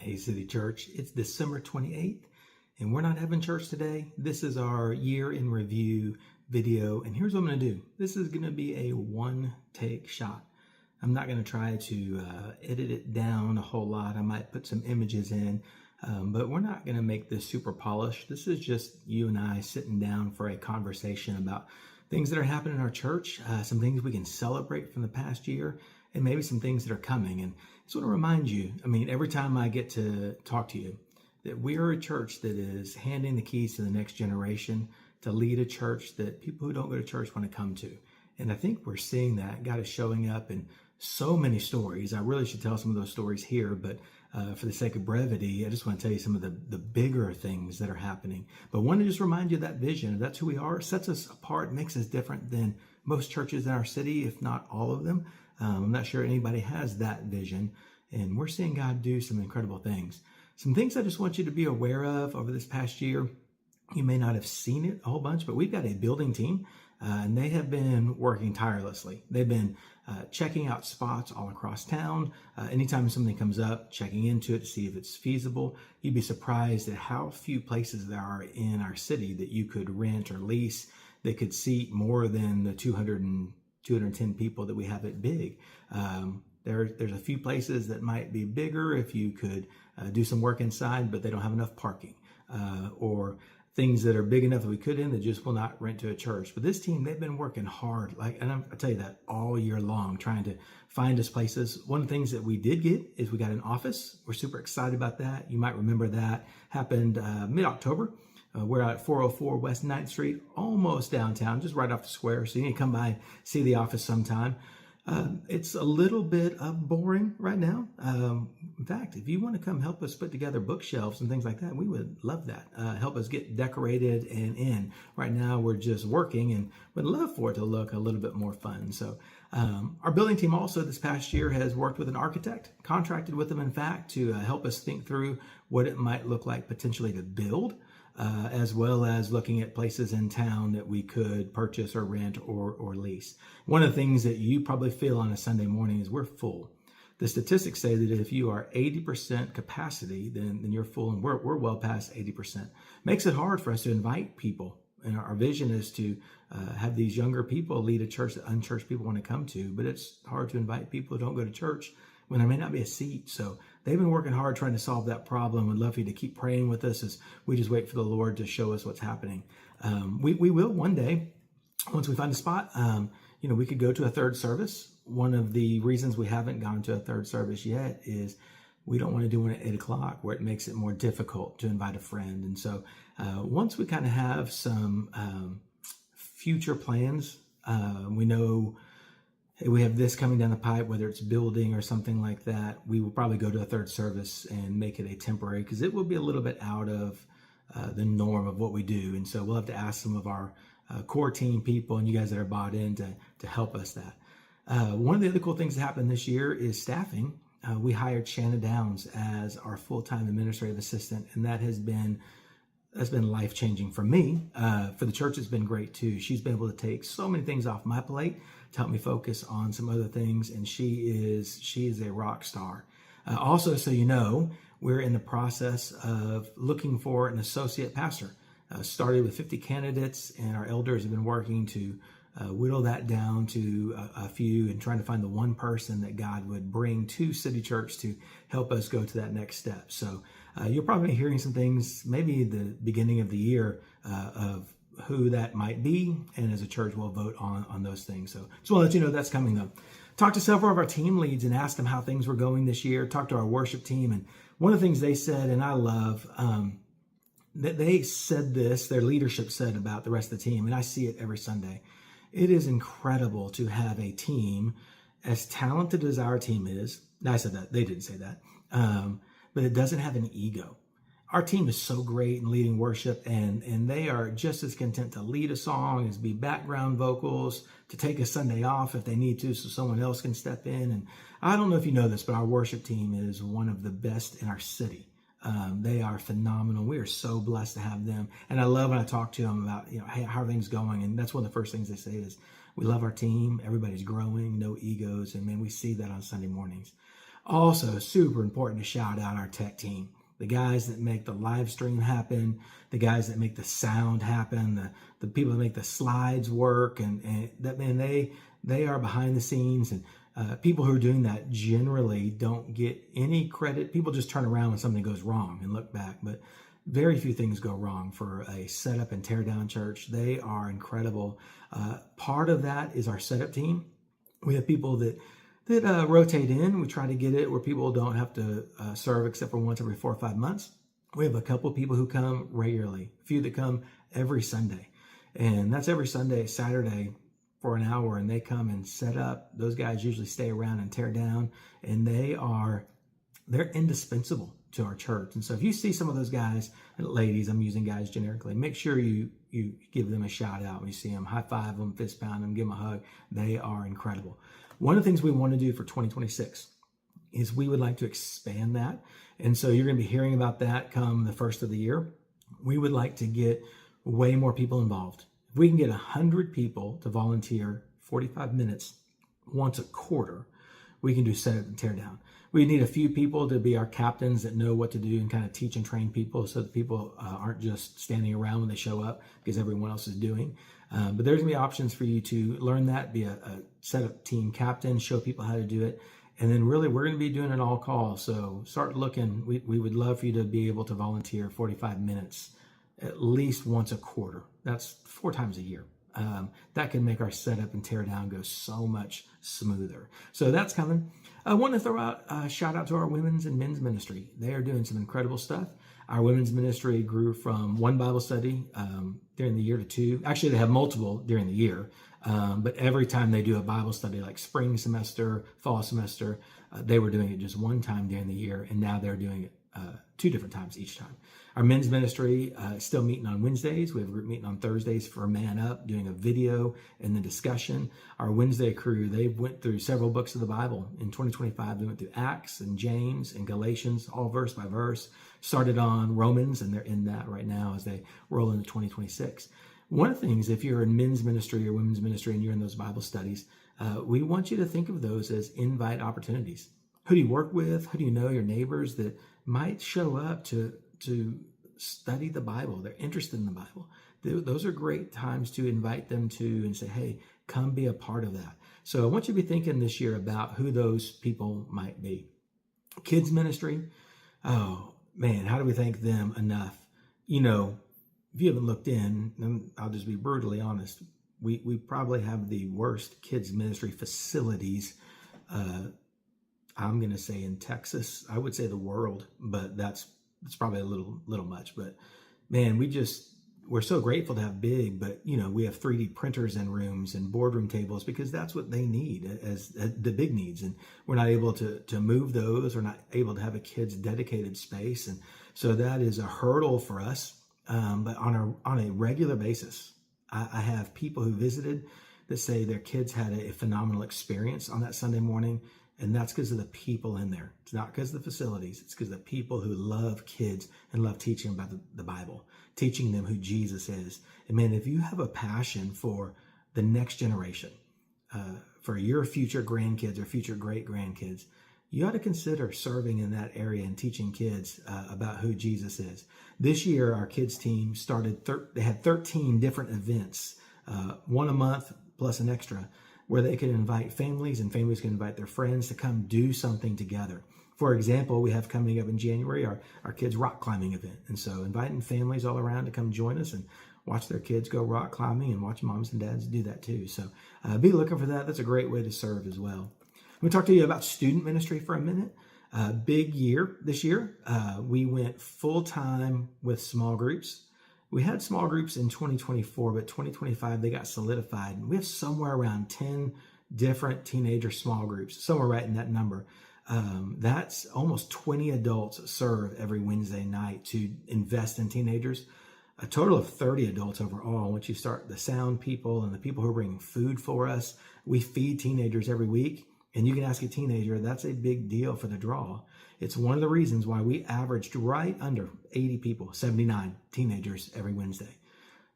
Hey City Church, it's December 28th and we're not having church today. This is our year in review video, and here's what I'm going to do. This is going to be a one take shot. I'm not going to try to edit it down a whole lot. I might put some images in, but we're not going to make this super polished. This is just you and I sitting down for a conversation about things that are happening in our church, some things we can celebrate from the past year, and maybe some things that are coming. And I just want to remind you, every time I get to talk to you, that we are a church that is handing the keys to the next generation to lead a church that people who don't go to church want to come to. And I think we're seeing that. God is showing up in so many stories. I really should tell some of those stories here, but for the sake of brevity, I just want to tell you some of the bigger things that are happening. But I want to just remind you of that vision. That's who we are. It sets us apart, makes us different than most churches in our city, if not all of them. I'm not sure anybody has that vision, and we're seeing God do some incredible things. Some things I just want you to be aware of over this past year. You may not have seen it a whole bunch, but we've got a building team, and they have been working tirelessly. They've been checking out spots all across town. Anytime something comes up, checking into it to see if it's feasible. You'd be surprised at how few places there are in our city that you could rent or lease that could seat more than the 210 people that we have at Big. There's a few places that might be bigger if you could do some work inside, but they don't have enough parking, or things that are big enough that we could in that just will not rent to a church. But this team, they've been working hard, and I'll tell you that all year long, trying to find us places. One of the things that we did get is we got an office. We're super excited about that. You might remember that happened mid-October. We're out at 404 West 9th Street, almost downtown, just right off the square. So you need to come by, see the office sometime. It's a little bit boring right now. In fact, if you want to come help us put together bookshelves and things like that, we would love that. Help us get decorated and in. Right now, we're just working and would love for it to look a little bit more fun. So our building team also this past year has worked with an architect, contracted with them, in fact, to help us think through what it might look like potentially to build. As well as looking at places in town that we could purchase or rent or lease. One of the things that you probably feel on a Sunday morning is we're full. The statistics say that if you are 80% capacity, then you're full, and we're well past 80%. Makes it hard for us to invite people. And our vision is to have these younger people lead a church that unchurched people want to come to, but it's hard to invite people who don't go to church when there may not be a seat. So they've been working hard trying to solve that problem. We'd love for you to keep praying with us as we just wait for the Lord to show us what's happening. We will one day, once we find a spot, we could go to a third service. One of the reasons we haven't gone to a third service yet is we don't want to do one at 8 o'clock where it makes it more difficult to invite a friend. And so once we kind of have some future plans, we know we have this coming down the pipe, whether it's building or something like that, we will probably go to a third service and make it a temporary, because it will be a little bit out of the norm of what we do. And so we'll have to ask some of our core team people and you guys that are bought in to help us that. One of the other cool things that happened this year is staffing. We hired Shanna Downs as our full-time administrative assistant, and that's been life-changing for me. For the church, it's been great too. She's been able to take so many things off my plate to help me focus on some other things, and she is a rock star. Also, so you know, we're in the process of looking for an associate pastor. Started with 50 candidates, and our elders have been working to whittle that down to a few and trying to find the one person that God would bring to City Church to help us go to that next step. So you'll probably be hearing some things maybe the beginning of the year of who that might be, and as a church we'll vote on those things. So just want to let you know that's coming up. Talked to several of our team leads and asked them how things were going this year. Talked to our worship team, and one of the things they said, and I love, that they said this, their leadership said about the rest of the team, and I see it every Sunday. It is incredible to have a team as talented as our team is. Now, I said that, they didn't say that, but it doesn't have an ego. Our team is so great in leading worship, and they are just as content to lead a song as be background vocals, to take a Sunday off if they need to so someone else can step in. And I don't know if you know this, but our worship team is one of the best in our city. They are phenomenal. We are so blessed to have them. And I love when I talk to them about, hey, how are things going? And that's one of the first things they say is, we love our team. Everybody's growing, no egos. And man, we see that on Sunday mornings. Also, super important to shout out our tech team. The guys that make the live stream happen, the guys that make the sound happen, the people that make the slides work, and that, man, they are behind the scenes. And people who are doing that generally don't get any credit. People just turn around when something goes wrong and look back, but very few things go wrong for a setup and tear down church. They are incredible. Part of that is our setup team. We have people that rotate in. We try to get it where people don't have to serve except for once every 4 or 5 months. We have a couple of people who come regularly, a few that come every Sunday. And that's every Sunday, Saturday for an hour, and they come and set up. Those guys usually stay around and tear down, and they're indispensable to our church. And so if you see some of those guys, and ladies, I'm using guys generically, make sure you give them a shout out when you see them. High five them, fist pound them, give them a hug. They are incredible. One of the things we want to do for 2026 is we would like to expand that. And so you're going to be hearing about that come the first of the year. We would like to get way more people involved. If we can get 100 people to volunteer 45 minutes once a quarter, we can do setup and tear down. We need a few people to be our captains that know what to do and kind of teach and train people so that people aren't just standing around when they show up because everyone else is doing. But there's going to be options for you to learn that, be a setup team captain, show people how to do it. And then really, we're going to be doing an all call. So start looking. We would love for you to be able to volunteer 45 minutes at least once a quarter. That's 4 times a year. That can make our setup and tear down go so much smoother. So that's coming. I want to throw out a shout out to our women's and men's ministry. They are doing some incredible stuff. Our women's ministry grew from 1 Bible study during the year to 2. Actually, they have multiple during the year. But every time they do a Bible study, like spring semester, fall semester, they were doing it just 1 time during the year. And now they're doing it 2 different times each time. Our men's ministry is still meeting on Wednesdays. We have a group meeting on Thursdays for Man Up, doing a video and the discussion. Our Wednesday crew, they went through several books of the Bible. In 2025, they went through Acts and James and Galatians, all verse by verse. Started on Romans, and they're in that right now as they roll into 2026. One of the things, if you're in men's ministry or women's ministry and you're in those Bible studies, we want you to think of those as invite opportunities. Who do you work with? Who do you know, your neighbors that might show up to study the Bible? They're interested in the Bible. Those are great times to invite them to and say, hey, come be a part of that. So I want you to be thinking this year about who those people might be. Kids ministry. Oh, man, how do we thank them enough? You know, if you haven't looked in, and I'll just be brutally honest, we probably have the worst kids ministry facilities. I'm going to say in Texas. I would say the world, but that's probably a little much. But man, we're so grateful to have big, but you know, we have 3D printers in rooms and boardroom tables because that's what they need as the big needs. And we're not able to move those. We're not able to have a kids dedicated space. And so that is a hurdle for us. But on a regular basis, I have people who visited that say their kids had a phenomenal experience on that Sunday morning. And that's because of the people in there. It's not because of the facilities. It's because of the people who love kids and love teaching about the Bible, teaching them who Jesus is. And man, if you have a passion for the next generation, for your future grandkids or future great grandkids, you ought to consider serving in that area and teaching kids about who Jesus is. This year, our kids team started, they had 13 different events, 1 a month plus an extra, where they could invite families and families can invite their friends to come do something together. For example, we have coming up in January our kids' rock climbing event. And so inviting families all around to come join us and watch their kids go rock climbing and watch moms and dads do that too. So be looking for that. That's a great way to serve as well. I'm going to talk to you about student ministry for a minute. Big year this year. We went full time with small groups. We had small groups in 2024, but 2025, they got solidified. We have somewhere around 10 different teenager small groups, somewhere right in that number. That's almost 20 adults serve every Wednesday night to invest in teenagers. A total of 30 adults overall. Once you start the sound people and the people who are bringing food for us, we feed teenagers every week. And you can ask a teenager, that's a big deal for the draw. It's one of the reasons why we averaged right under 80 people, 79 teenagers every Wednesday.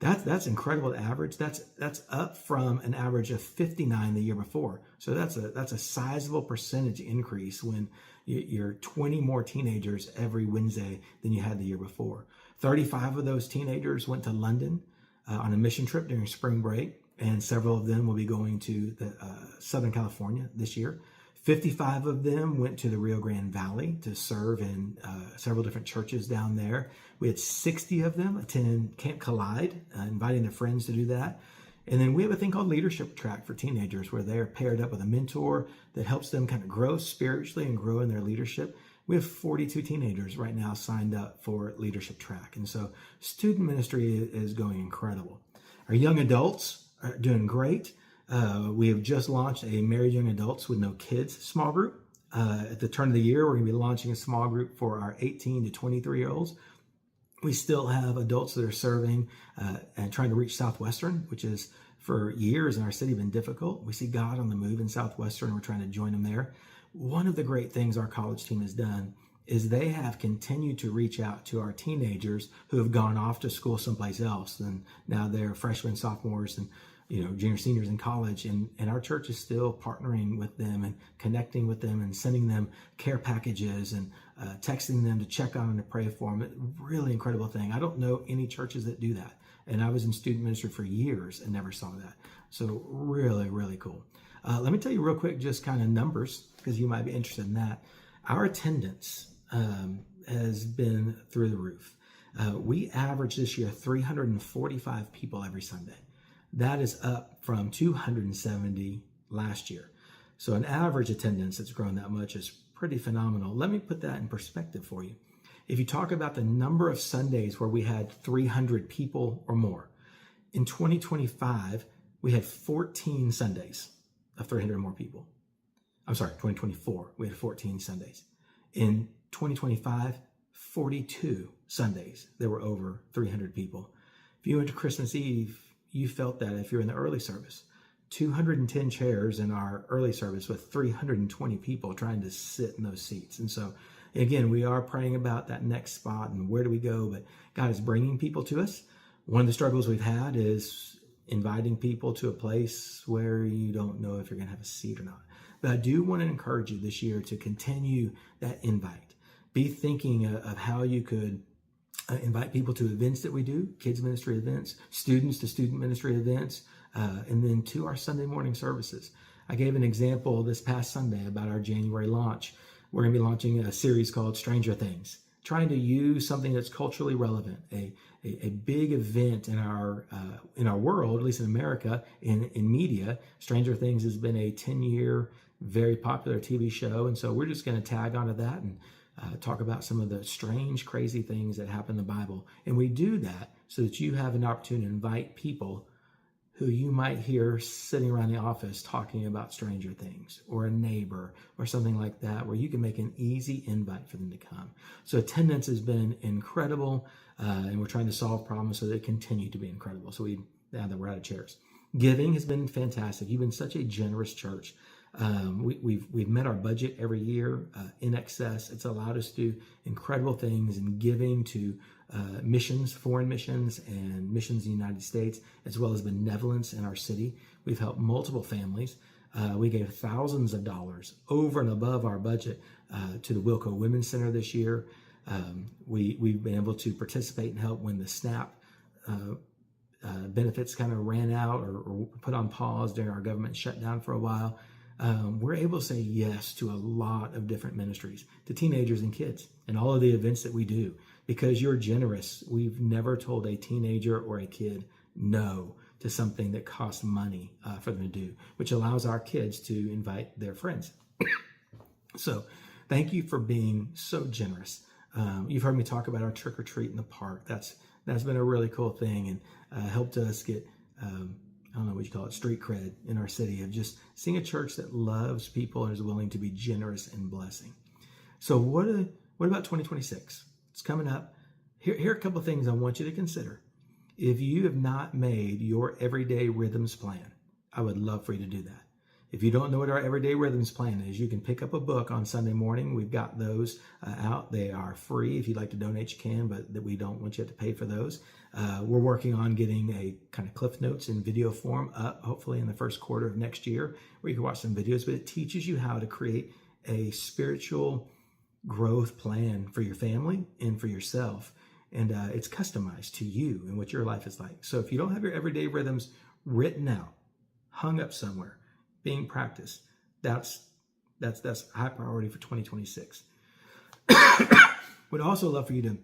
That's incredible average. That's up from an average of 59 the year before. So that's a sizable percentage increase when you're 20 more teenagers every Wednesday than you had the year before. 35 of those teenagers went to London on a mission trip during spring break, and several of them will be going to Southern California this year. 55 of them went to the Rio Grande Valley to serve in several different churches down there. We had 60 of them attend Camp Collide, inviting their friends to do that. And then we have a thing called Leadership Track for teenagers, where they're paired up with a mentor that helps them kind of grow spiritually and grow in their leadership. We have 42 teenagers right now signed up for Leadership Track. And so student ministry is going incredible. Our young adults are doing great. We have just launched a Married Young Adults with No Kids small group. At the turn of the year, we're going to be launching a small group for our 18 to 23-year-olds. We still have adults that are serving and trying to reach Southwestern, which is for years in our city been difficult. We see God on the move in Southwestern. We're trying to join them there. One of the great things our college team has done is they have continued to reach out to our teenagers who have gone off to school someplace else, and now they're freshmen, sophomores, and junior, seniors in college, and our church is still partnering with them and connecting with them and sending them care packages and texting them to check on and to pray for them. Really incredible thing. I don't know any churches that do that, and I was in student ministry for years and never saw that. So really, really cool. Let me tell you real quick, just kind of numbers, because you might be interested in that. Our attendance has been through the roof. We averaged this year 345 people every Sunday. That is up from 270 last year. So an average attendance that's grown that much is pretty phenomenal. Let me put that in perspective for you. If you talk about the number of Sundays where we had 300 people or more, in 2025, we had 14 Sundays of 300 or more people. I'm sorry, 2024, we had 14 Sundays. In 2025, 42 Sundays, there were over 300 people. If you went to Christmas Eve, you felt that if you're in the early service. 210 chairs in our early service with 320 people trying to sit in those seats. And so, again, we are praying about that next spot and where do we go, but God is bringing people to us. One of the struggles we've had is inviting people to a place where you don't know if you're going to have a seat or not. But I do want to encourage you this year to continue that invite. Be thinking of how you could invite people to events that we do, kids ministry events, students to student ministry events, and then to our Sunday morning services. I gave an example this past Sunday about our January launch. We're going to be launching a series called Stranger Things, trying to use something that's culturally relevant, a big event in our world, at least in America, in media. Stranger Things has been a 10-year, very popular TV show, and so we're just going to tag onto that and talk about some of the strange, crazy things that happen in the Bible. And we do that so that you have an opportunity to invite people who you might hear sitting around the office talking about Stranger Things, or a neighbor or something like that, where you can make an easy invite for them to come. So attendance has been incredible, and we're trying to solve problems so that it continue to be incredible. So now that we're out of chairs. Giving has been fantastic. You've been such a generous church. We've met our budget every year in excess. It's allowed us to do incredible things in giving to missions, foreign missions, and missions in the United States, as well as benevolence in our city. We've helped multiple families. We gave thousands of dollars over and above our budget to the Wilco Women's Center this year. We've been able to participate and help when the SNAP benefits kind of ran out or put on pause during our government shutdown for a while. We're able to say yes to a lot of different ministries, to teenagers and kids, and all of the events that we do. Because you're generous, we've never told a teenager or a kid no to something that costs money for them to do, which allows our kids to invite their friends. So thank you for being so generous. You've heard me talk about our trick or treat in the park. That's been a really cool thing, and helped us get I don't know what you call it, street cred in our city, of just seeing a church that loves people and is willing to be generous and blessing. So what about 2026? It's coming up. Here are a couple of things I want you to consider. If you have not made your everyday rhythms plan, I would love for you to do that. If you don't know what our Everyday Rhythms plan is, you can pick up a book on Sunday morning. We've got those out. They are free. If you'd like to donate, you can, but we don't want you to pay for those. We're working on getting a kind of Cliff Notes in video form up, hopefully in the first quarter of next year, where you can watch some videos, but it teaches you how to create a spiritual growth plan for your family and for yourself. And it's customized to you and what your life is like. So if you don't have your Everyday Rhythms written out, hung up somewhere, being practiced, that's high priority for 2026. Would also love for you to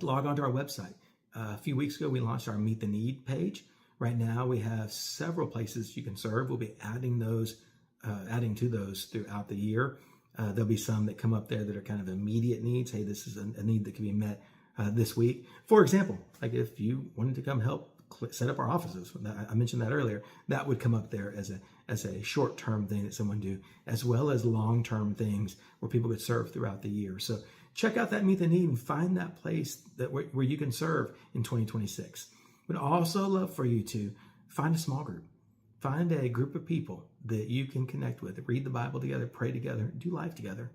log onto our website. A few weeks ago, we launched our Meet the Need page. Right now, we have several places you can serve. We'll be adding to those throughout the year. There'll be some that come up there that are kind of immediate needs. Hey, this is a need that can be met this week. For example, like if you wanted to come help set up our offices, I mentioned that earlier, that would come up there as a short-term thing that someone do, as well as long-term things where people could serve throughout the year. So check out that Meet the Need and find that place where you can serve in 2026. Would also love for you to find a small group. Find a group of people that you can connect with, read the Bible together, pray together, do life together.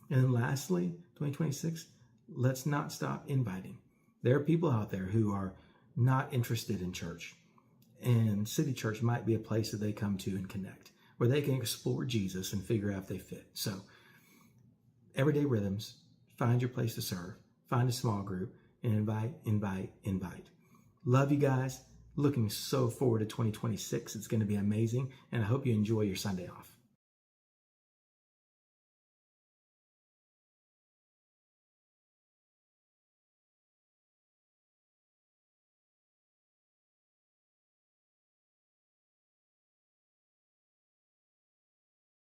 And then lastly, 2026, let's not stop inviting. There are people out there who are not interested in church. And City Church might be a place that they come to and connect, where they can explore Jesus and figure out if they fit. So, Everyday Rhythms, find your place to serve, find a small group, and invite. Love you guys. Looking so forward to 2026. It's going to be amazing. And I hope you enjoy your Sunday off.